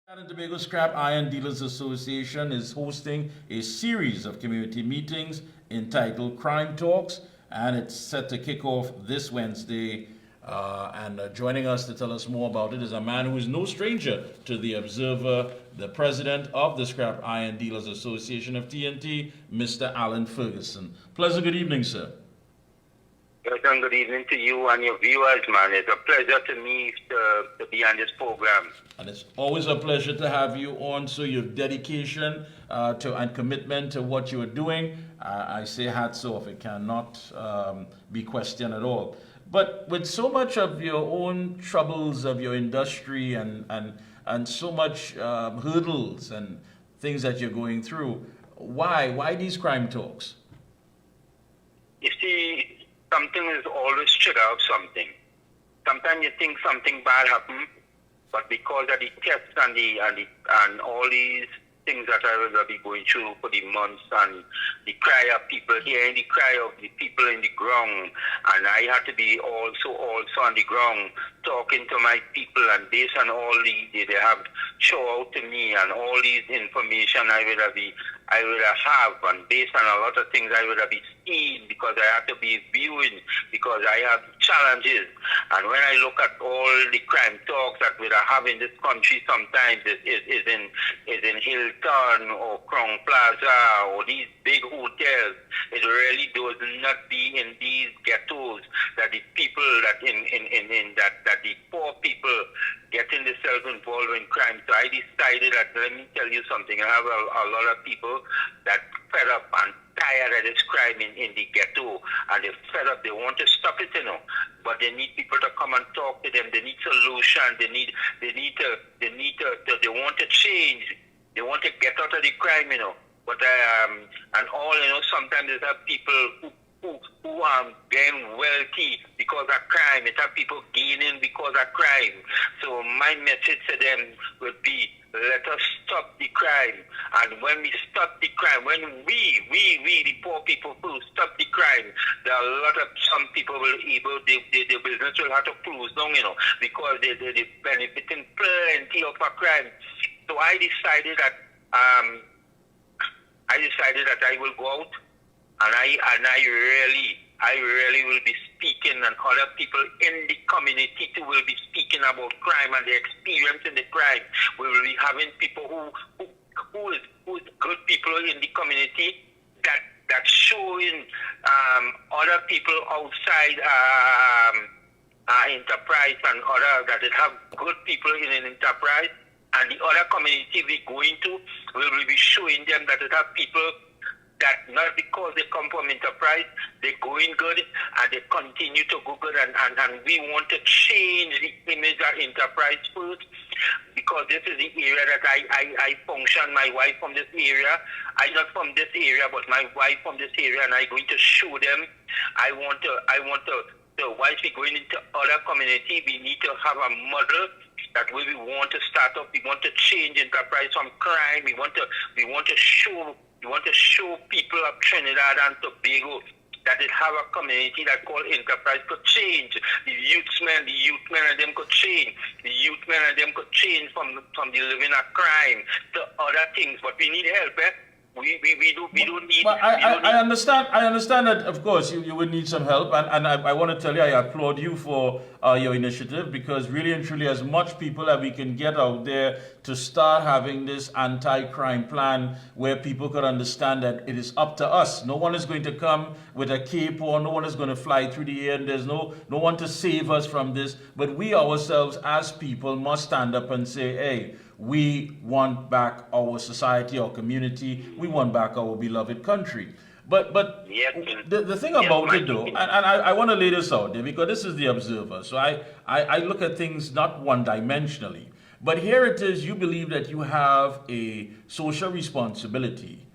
Trinidad and Tobago Scrap Iron Dealers Association is hosting a series of community meetings entitled Crime Talks, and it's set to kick off this Wednesday. Joining us to tell us more about it is a man who is no stranger to the Observer, the president of the Scrap Iron Dealers Association of TNT, Mr. Allan Ferguson. Pleasant good evening, sir. Pleasant good evening to you and your viewers, man. It's a pleasure to me to be on this program. And it's always a pleasure to have you on. So your dedication and commitment to what you're doing, I say hats off. It cannot be questioned at all. But with so much of your own troubles of your industry and so much hurdles and things that you're going through, why these crime talks? You see, something is always trigger of something. Sometimes you think something bad happened, but because of the tests and all these things that I will be going through for the months and the cry of people, hearing the cry of the people in the ground, and I had to be also on the ground talking to my people, and based on all they have show out to me and all these information I would have, and based on a lot of things I would have been seeing, because I have to be viewing, because I have challenges. And when I look at all the crime talks that we have in this country, sometimes is in Hilton or Crown Plaza or these big hotels. It really does not be in these ghettos that the people that that the poor people getting themselves involved in crime. So I decided that, let me tell you something, I have a lot of people that fed up and tired of this crime in the ghetto, and they're fed up, they want to stop it, but they need people to come and talk to them, they need solution, they want to change, they want to get out of the crime, but sometimes there's have people who are getting wealthy because of crime. It have people gaining because of crime. So my message to them would be, let us stop the crime. And when we stop the crime, when we the poor people who stop the crime, there are a lot of some people will the business will have to close down, because they benefiting plenty of a crime. So I decided that I will go out, and I really will be speaking, and other people in the community too will be speaking about crime and the experience in the crime. We will be having people who is good people in the community that showing other people outside enterprise and other that it have good people in an enterprise, and the other community we going to, we will be showing them that it have people that not because they come from enterprise, they're going good and they continue to go good, and we want to change the image of enterprise first, because this is the area that I function. My wife from this area, I'm not from this area, but my wife from this area, and I'm going to show them. I want to so whilst we going into other community, we need to have a model that way we want to start up. We want to change enterprise from crime. We want to show people of Trinidad and Tobago that it have a community that called enterprise could change. The youthman and them could change. The youthman and them could change from the living of crime to other things. But we need help, We don't need. But I understand that, of course, you would need some help, and I want to tell you, I applaud you for your initiative, because really and truly, as much people that we can get out there to start having this anti-crime plan where people could understand that it is up to us. No one is going to come with a cape, or no one is going to fly through the air, and there's no one to save us from this. But we ourselves as people must stand up and say, hey, we want back our society, our community. We want back our beloved country. But the thing about it, though, and I want to lay this out there, because this is the Observer. So I look at things not one-dimensionally. But here it is, you believe that you have a social responsibility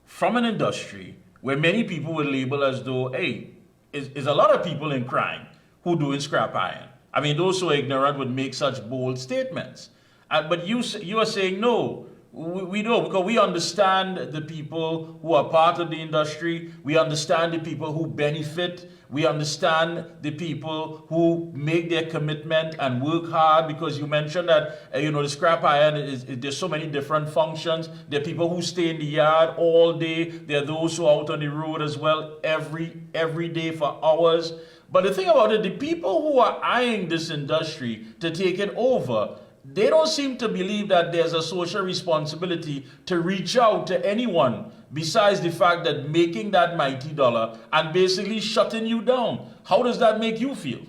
from an industry where many people would label as though, hey, is a lot of people in crime who doing scrap iron. I mean, those who are ignorant would make such bold statements. But you are saying, no, We know, because we understand the people who are part of the industry. We understand the people who benefit. We understand the people who make their commitment and work hard, because you mentioned that, the scrap iron, there's so many different functions. There are people who stay in the yard all day. There are those who are out on the road as well every day for hours. But the thing about it, the people who are eyeing this industry to take it over, they don't seem to believe that there's a social responsibility to reach out to anyone besides the fact that making that mighty dollar and basically shutting you down. How does that make you feel?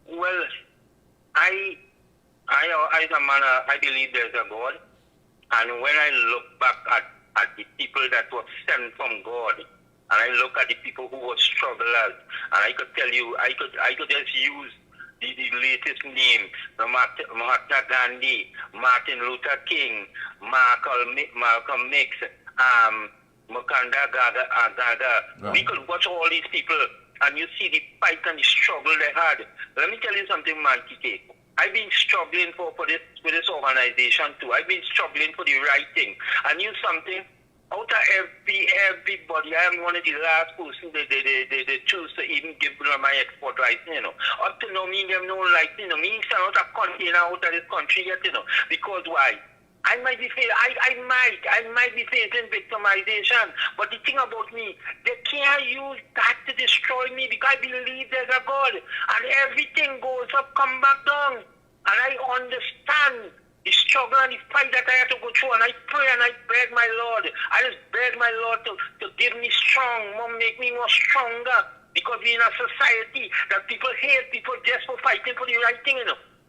Well, as a man, I believe there's a God. And when I look back at the people that were sent from God, and I look at the people who were strugglers, and I could tell you, I could just use the latest name, Mahatma Gandhi, Martin Luther King, Malcolm X, Mukanda Gaga. Right. We could watch all these people and you see the fight and the struggle they had. Let me tell you something, Mikee K. I've been struggling for this organization too. I've been struggling for the right thing. And you something, out of everybody, I am one of the last person they choose to even give them my export license, Up to now, me them no license, Me send out a container out of this country yet, Because why? I might be facing victimization, but the thing about me, they can't use that to destroy me, because I believe there's a God, and everything goes up, come back down, and I understand the struggle and the fight that I have to go through, and I pray and I beg my Lord. I just beg my Lord to give me strong, more make me more stronger, because we're in a society that people hate people just for fighting for the right thing,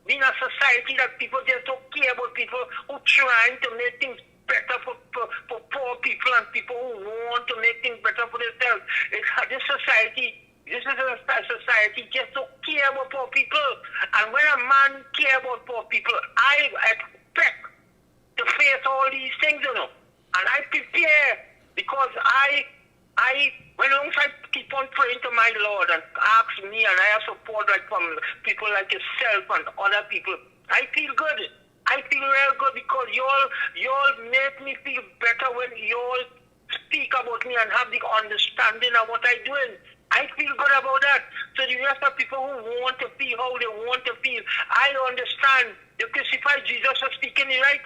We're in a society that people just don't care about people who trying to make things better for poor people and people who want to make things better for themselves. This is a society just don't care about poor people. And when a man care about poor people, I expect to face all these things, And I prepare, because when I keep on praying to my Lord and ask me, and I have support from people like yourself and other people, I feel good. I feel real good, because y'all make me feel better when y'all speak about me and have the understanding of what I'm doing. I feel good about that. So the rest of people who want to feel how they want to feel, I understand. The crucified Jesus was speaking the right,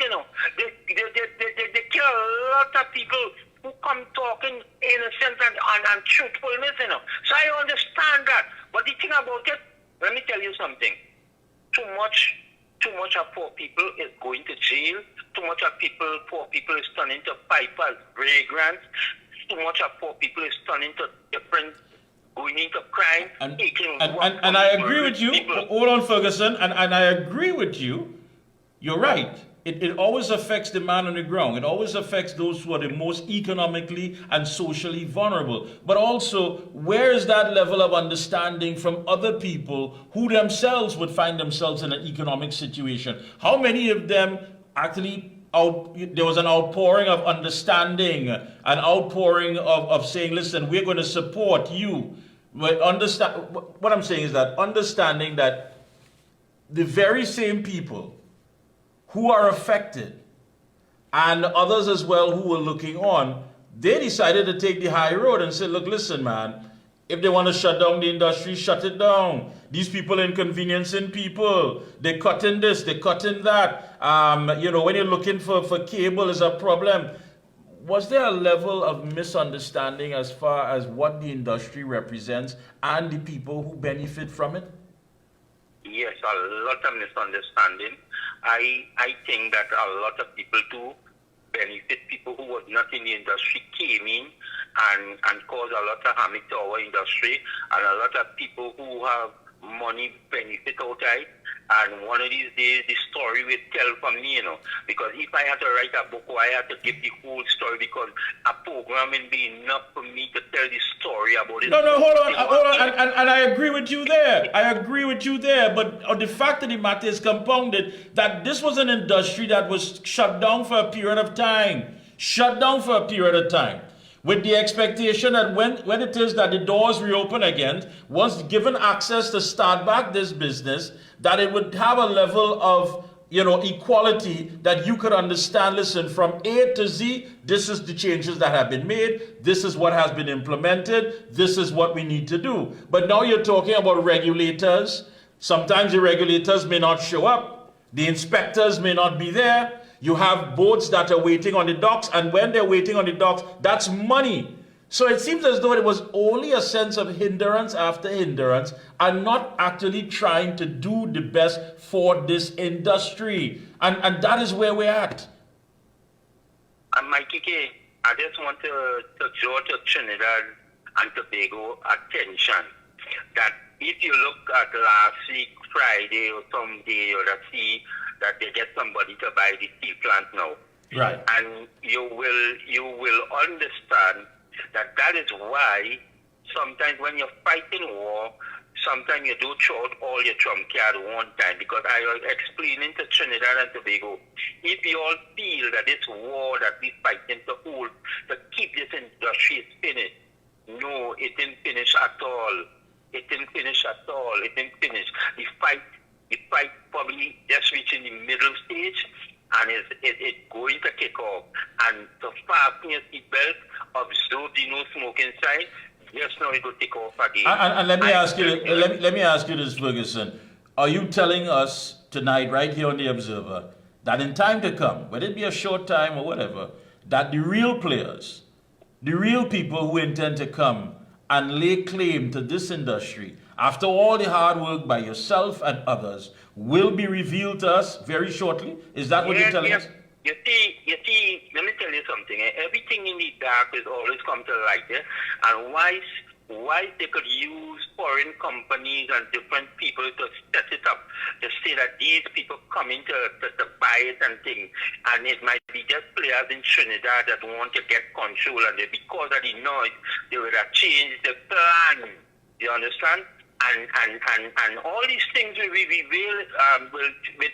They kill a lot of people who come talking innocent and truthfulness, So I understand that. But the thing about it, let me tell you something. Too much of poor people is going to jail. Too much of poor people is turning to pipers, vagrants. Too much of poor people is turning to different, going into crime. And I agree with you. Hold on, Ferguson. And I agree with you. You're right. It always affects the man on the ground. It always affects those who are the most economically and socially vulnerable. But also, where is that level of understanding from other people who themselves would find themselves in an economic situation? How many of them actually there was an outpouring of understanding, an outpouring of saying, listen, we're going to support you. But what I'm saying is that understanding that the very same people who are affected, and others as well who were looking on, they decided to take the high road and say, look, listen, man, if they want to shut down the industry, shut it down. These people inconveniencing people. They're cutting this, they're cutting that. When you're looking for cable is a problem. Was there a level of misunderstanding as far as what the industry represents and the people who benefit from it? Yes, a lot of misunderstanding. I think that a lot of people do benefit. People who was not in the industry came in and caused a lot of harm to our industry, and a lot of people who have money benefit out of it. And one of these days, the story will tell from me, because if I had to write a book, I had to give the whole story, because a program will be enough for me to tell the story about it. No, hold on. And I agree with you there. But the fact of the matter is compounded that this was an industry that was shut down for a period of time. With the expectation that when it is that the doors reopen again, once given access to start back this business, that it would have a level equality that you could understand, listen, from A to Z, this is the changes that have been made, this is what has been implemented, this is what we need to do. But now you're talking about regulators. Sometimes the regulators may not show up, the inspectors may not be there, you have boats that are waiting on the docks, and when they're waiting on the docks, that's money. So it seems as though it was only a sense of hindrance after hindrance and not actually trying to do the best for this industry. And that is where we're at. And Mikee K, I just want to draw to Trinidad and Tobago attention that if you look at last week, Friday or some day, you'll see that they get somebody to buy the steel plant now. Right. And you will understand that is why sometimes when you're fighting war, sometimes you do throw out all your trump card one time, because I was explaining to Trinidad and Tobago, if you all feel that this war that we're fighting to hold, to keep this industry finished, no, it didn't finish at all. It didn't finish at all. It didn't finish. The fight probably just reaching the middle stage, and it's going to kick off. And to fasten your seatbelt, observe the no smoking sign, just now it will take off again. And let me ask you, let me ask you this, Ferguson. Are you telling us tonight, right here on the Observer, that in time to come, whether it be a short time or whatever, that the real players, the real people who intend to come and lay claim to this industry, after all the hard work by yourself and others, will be revealed to us very shortly? Is that what you're telling us? You see, let me tell you something. Everything in the dark is always come to light. And why they could use foreign companies and different people to set it up, to say that these people coming to buy it and things. And it might be just players in Trinidad that want to get control, and because of the noise, they would have changed the plan. You understand? And all these things will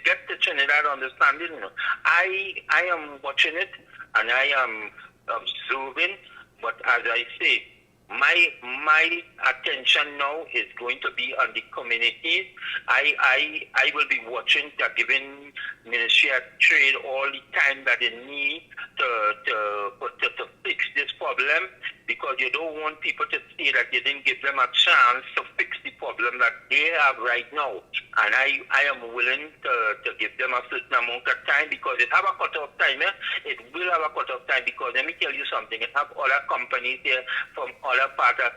get the Trinidad understanding. I am watching it and I am observing, but as I say, my attention now is going to be on the communities. I will be watching, giving Ministry of Trade all the time that they need to fix this problem, because you don't want people to say that you didn't give them a chance to fix the problem that they have right now. And I am willing to give them a certain amount of time, because it have a cut-off time. It will have a cut-off time, because let me tell you something. It have other companies here from other part of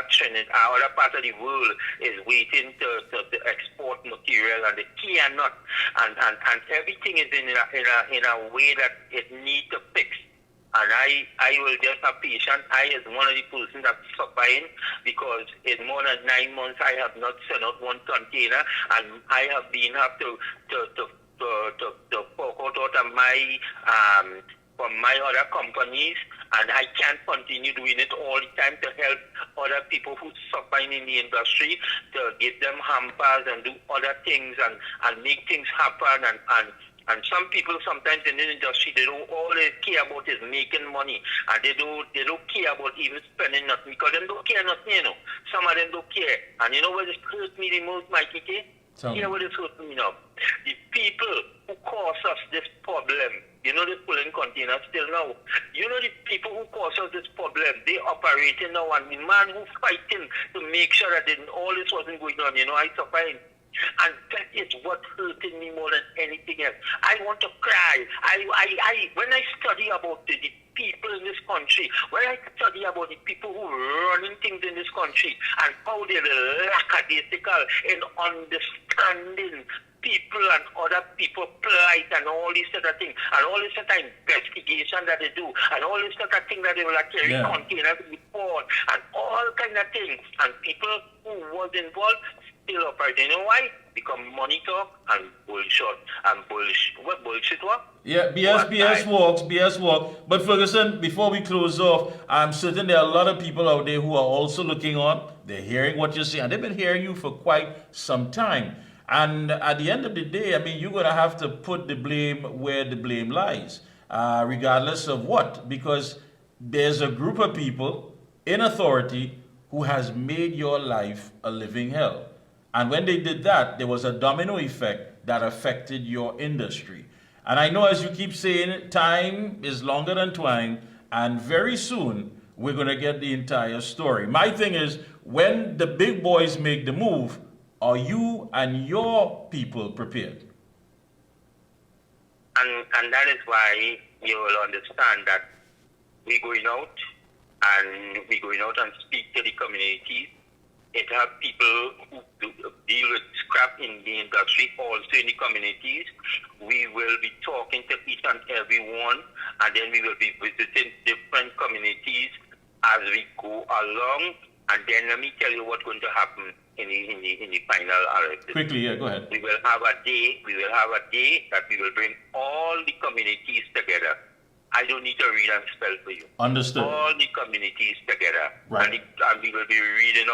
Trinidad, other part of the world is waiting to export material, and they cannot. And everything is in a way that it needs to fix. And I will just have patience. I is one of the persons that's suffering, because in more than 9 months I have not sent out one container, and I have been have to fork out of my from my other companies, and I can't continue doing it all the time to help other people who suffering in the industry, to give them hampers and do other things and make things happen. And some people sometimes in the industry, they don't always care about is making money, and they don't care about even spending nothing, because they don't care nothing, Some of them don't care. And you know what hurt me the most, Mikee K? Here what is hurting me now? The people who cause us this problem, the pulling containers still now. The people who cause us this problem, they operating now, and the man who fighting to make sure that all this wasn't going on, I suffering. And that is what hurting me more than anything else. I want to cry. When I study about the people in this country, when I study about the people who are running things in this country, and how they're lackadaisical in understanding people and other people plight and all this sort of thing, and all this sort of investigation that they do, and all this sort of thing that they will carry containers report, and all kind of things, and people who was involved still operating. You know why? Become money talk and bullshit. And bullshit. What bullshit what? Yeah, BS walks. But Ferguson, before we close off, I'm certain there are a lot of people out there who are also looking on. They're hearing what you're saying, and they've been hearing you for quite some time. And at the end of the day, you're going to have to put the blame where the blame lies, regardless of what, because there's a group of people in authority who has made your life a living hell. And when they did that, there was a domino effect that affected your industry. And I know, as you keep saying, time is longer than twine, and very soon we're going to get the entire story. My thing is, when the big boys make the move, are you and your people prepared? And that is why you will understand that we're going out and speak to the community. It have people who deal with scrap in the industry, also in the communities. We will be talking to each and every one, and then we will be visiting different communities as we go along. And then let me tell you what's going to happen in the final analysis. Quickly, yeah, go ahead. We will have a day that we will bring all the communities together. I don't need to read and spell for you. Understood. All the communities together. Right. And we will be reading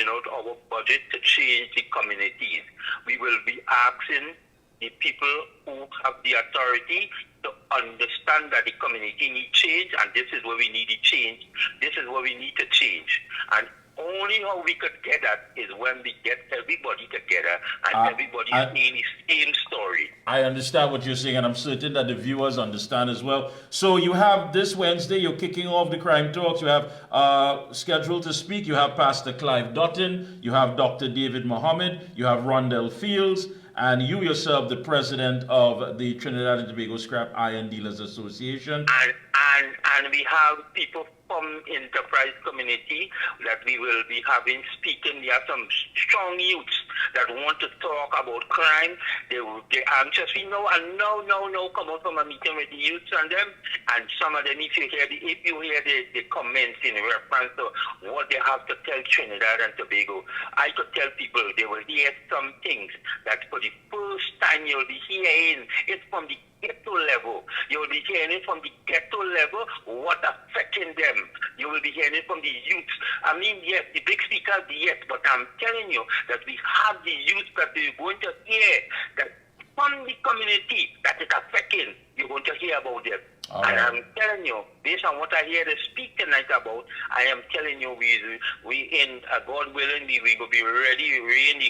out our budget to change the communities. We will be asking the people who have the authority to understand that the community needs change, and this is where we need the change. This is what we need to change. And only how we could get that is when we get everybody together and everybody saying the same story. I understand what you're saying, and I'm certain that the viewers understand as well. So you have this Wednesday, you're kicking off the crime talks. You have scheduled to speak. You have Pastor Clive Dutton. You have Dr. David Mohammed. You have Rondell Fields. And you yourself, the president of the Trinidad and Tobago Scrap Iron Dealers Association. And we have people from enterprise community that we will be having speaking. There are some strong youths that want to talk about crime. They're anxious. We know and no come out from a meeting with the youths and them. And some of them, if you hear the comments in reference to what they have to tell Trinidad and Tobago, I could tell people they will hear some things that for the first time you'll be hearing it from the ghetto level. You will be hearing it from the ghetto level, what affecting them. You will be hearing it from the youth. I mean, yes, the big speakers, yes, but I'm telling you that we have the youth that we're going to hear that from the community that is affecting. You're going to hear about them. All and right. I'm telling you, based on what I hear them speak tonight about, I am telling you, we in God willing, we will be ready.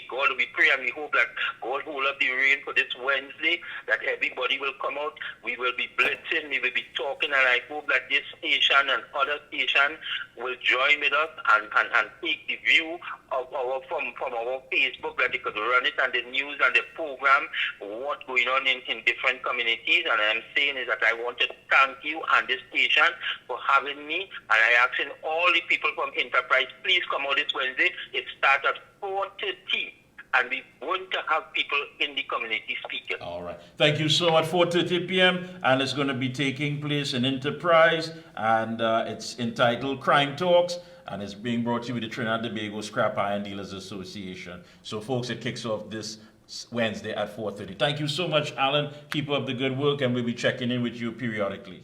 God will be praying, and we hope that God hold up the rain for this Wednesday, that everybody will come out. We will be blitzing, we will be talking, and I hope that this station and other stations will join with us and take the view of from our Facebook, that they could run it and the news and the program, what's going on in different communities. And I'm saying is that I want to thank you and this station for having me, and I asking all the people from Enterprise, please come out this Wednesday. It starts at 4:30, and we want to have people in the community speaking. All right. Thank you so much. 4:30 p.m. and it's going to be taking place in Enterprise, and it's entitled Crime Talks, and it's being brought to you with the Trinidad and Tobago Scrap Iron Dealers Association. So, folks, it kicks off this Wednesday at 4:30. Thank you so much, Allan. Keep up the good work, and we'll be checking in with you periodically.